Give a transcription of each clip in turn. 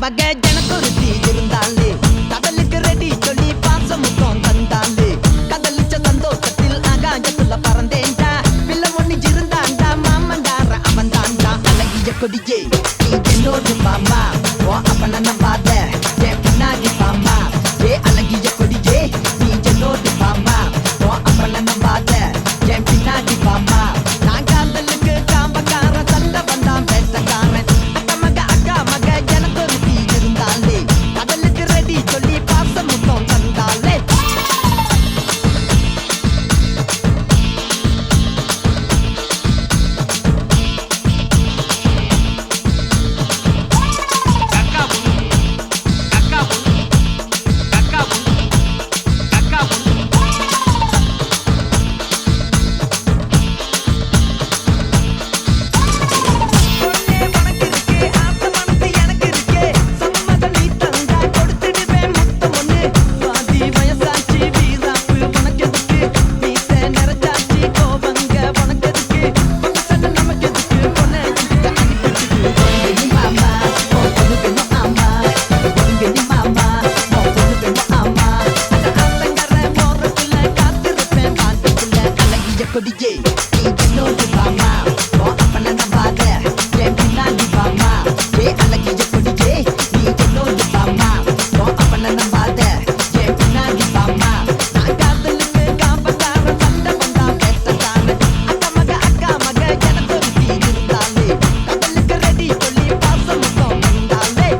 மக ஜனக்குருத்தி இருந்தாலே கடலுக்கு ரெடி சொல்லி பாசம் முத்தம் தந்தாலே கடலிச்ச சந்தோஷத்தில் ஆகாயத்துல பறந்தேன்டா பிள்ளை ஒண்ணு இருந்தாண்டா மாமங்கார அவன் தாண்டா அழகிய கொடியே நீ என்னோடு மாமா ஓ அப்பன நம்பாத என் பின்னாடி பாமா ஏ அழகிய கொடியே நீ என்னோடு மாமா ஓ அப்பன நம்பாத என் பின்னாடி பாமா நான் காதலுக்கு காம்பக்கார சண்டை வந்தான் பேசக்காரன் அக்கா மக ஜனக்குருத்தி இருந்தாலே கடலுக்கு ரெடி சொல்லி பாசம் முத்தம் தந்தாலே கொடியே நீ என்னோடு வாமா ஓ அப்பன நம்பாத என் பின்னாடி வாமா ஏ அழகிய கொடியே நீ என்னோடு வாமா ஓ அப்பன நம்பாத என் பின்னாடி வாமா நான் காதலுக்கு காம்பக்கார சண்டை வந்தா பேசக்காரன் அக்கா மக ஜனக்குருத்தி இருந்தாலே கடலுக்கு ரெடி சொல்லி பாசம் முத்தம் தந்தாலே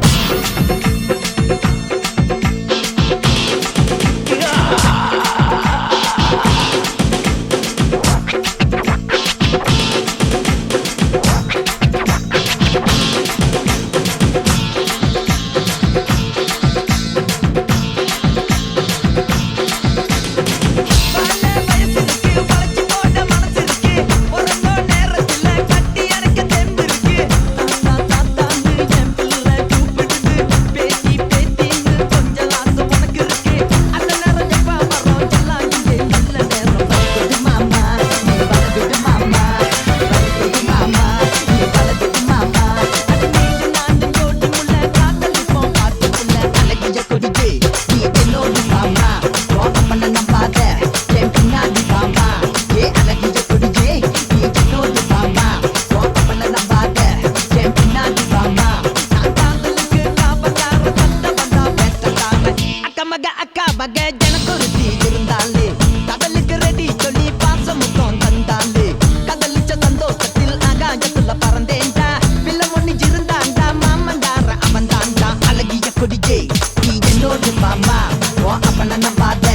அக்கா மக ஜனக்குருத்தி இருந்தாலே கடலுக்கு ரெடி சொல்லி பாசம் முத்தம் தந்தாலே கடலிச்ச சந்தோஷத்தில் ஆகாயத்துல பறந்தேன்டா பிள்ளை ஒண்ணு இருந்தாண்டா மாமங்கார அவன் தாண்டா அழகிய கொடியே நீ என்னோடு மாமா ஓ அப்பன நம்பாத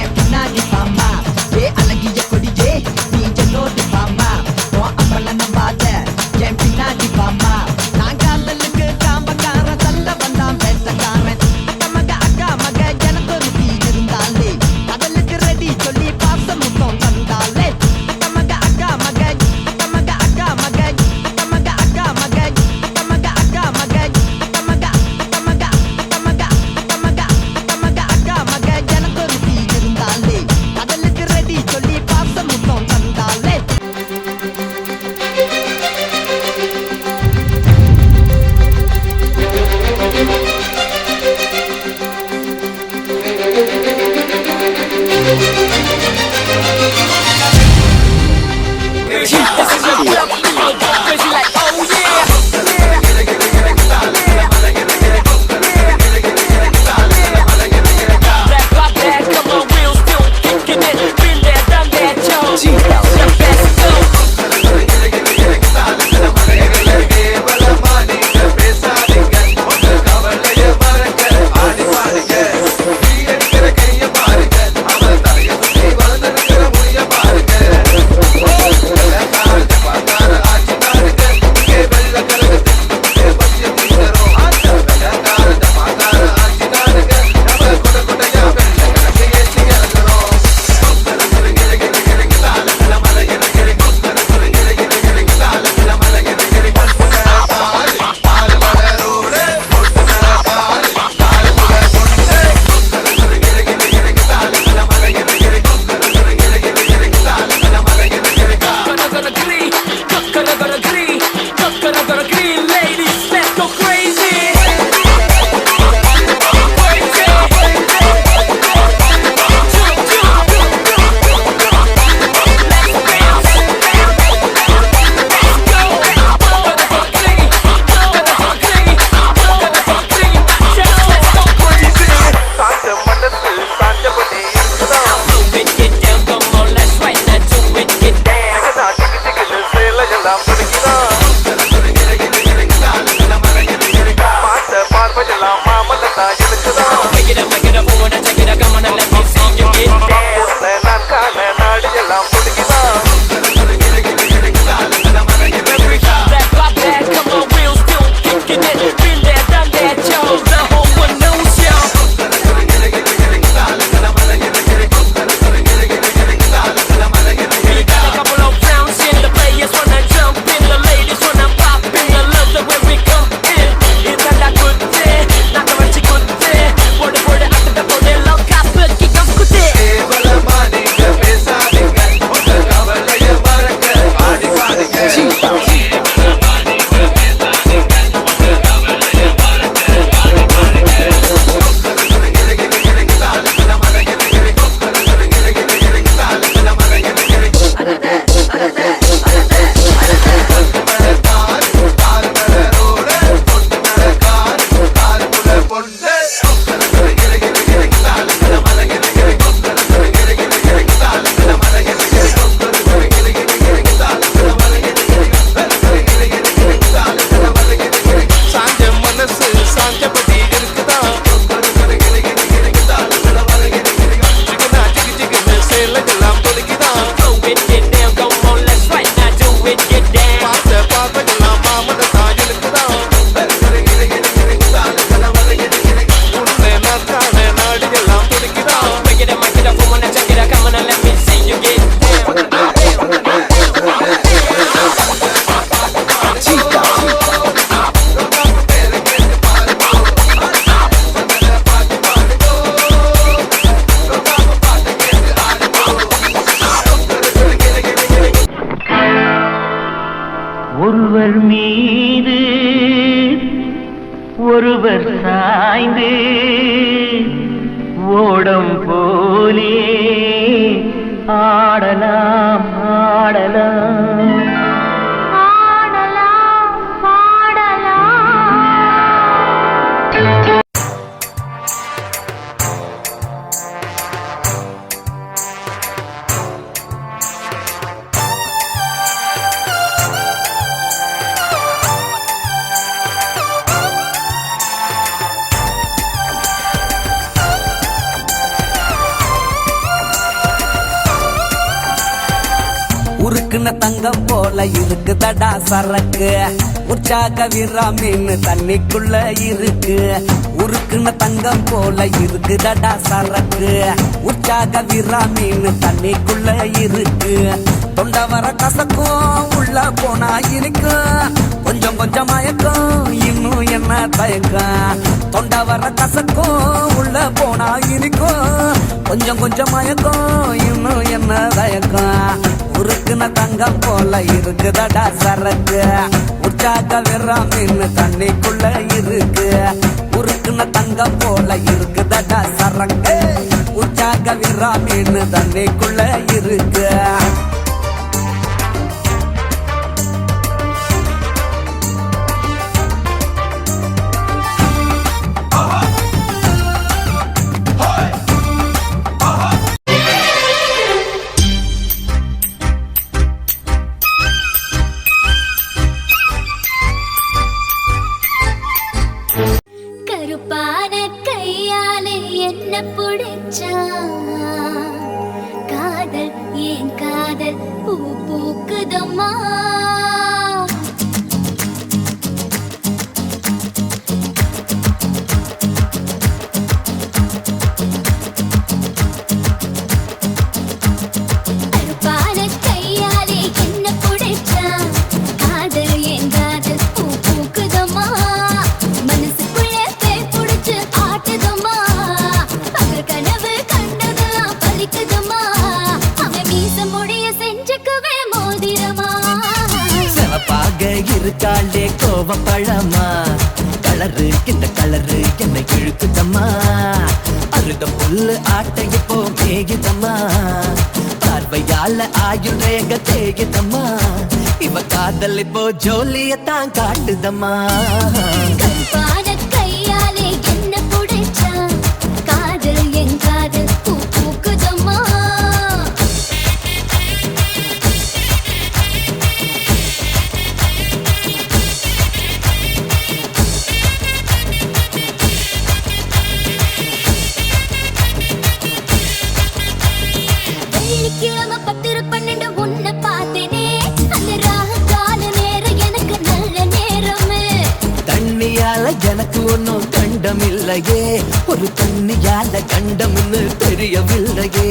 என் பின்னாடி பாமா ஏ அழகிய கொடியே நீ என்னோடு மாமா ஓ அப்பன நம்பாத என் பின்னாடி பாமா நான் காதலுக்கு காம்பக்கார சண்டை வந்தான் பேசக்காரன் அக்கா மக ஜனக்குருத்தி இருந்தாலே கடலுக்கு ரெடி சொல்லி பாசம் முத்தம் தந்தாலே அக்கா மக ஜனக்குருத்தி இருந்தாலே கடலுக்கு ரெடி சொல்லி பாசம் முத்தம் தந்தாலே சாய்ந்து ஓடம் போலே ஆடலாம் ஆடலாம் உருக்குன தங்கம் போல இருக்குதடா சரக்கு உற்சாக வீரா மீன் தண்ணிக்குள்ள இருக்கு உருக்குன தங்கம் போல இருக்குதடா சரக்கு உற்சாக வீரா மீன் தண்ணிக்குள்ள இருக்கு தொண்டை வர கசக்கும் உள்ள போனா இருக்கும் கொஞ்சம் கொஞ்சம் மயக்கம் இன்னும் என்ன தயக்கம் தொண்டை வர கசக்கும் உள்ள போனா இருக்கும் கொஞ்சம் கொஞ்சம் மயக்கம் இன்னும் என்ன தயக்கம் உருக்குன தங்கம் போல இருக்குதடா சரக்கு உற்சாக வீரா மீன் தண்ணிக்குள்ள இருக்கு உருக்குன தங்கம் போல இருக்குதடா சரக்கு உற்சாக வீரா மீன் தண்ணிக்குள்ள இருக்கு கருப்பான கையாலே என்ன புடிச்சா காதல் ஏன் காதல் பூ பூக்குதம்மா கருப்பான கையாலே என்ன புடிச்சா காதல் ஏன் காதல் பூ பூக்குதம்மா இருக்காளே கோவப்பழமா கலரு இந்த கலரு என்னை இழுக்குதம்மா அருக புல்லு ஆட்டைய போ மேகிதம்மா பார்வையால ஆயுள் ரேக தேகிதம்மா இவ காதல் இப்போ ஜோலியத்தான் காட்டுதம்மா கருப்பான கையாலே என்ன புடிச்சா காதல் என் காதல் பூ பூக்குதம்மா வெள்ளிக்கிழமை 10-12 உன்னை பார்த்தேனே அந்த ராக கால நேரம் எனக்கு நல்ல நேரமே தண்ணியால எனக்கு ஒன்னும் கண்டம் இல்லையே ஒரு தண்ணியால கண்டம்னு தெரியவில்லையே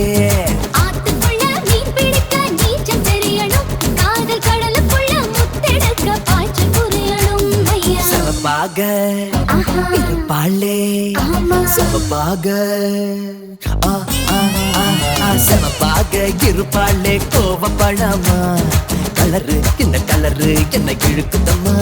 ஆத்துக்குள்ள மீன் பிடிக்க நீச்சல் தெரியணும் காதல் கடலுக்குள்ள முத்தெடுக்க பாய்ச்சல் புரியணும் ஐயா சிவப்பாக இருப்பாளே சிவப்பாக சிவப்பாக இருப்பாளே கோவப்பழமா கலரு இந்த கலரு என்ன இழுக்குதம்மா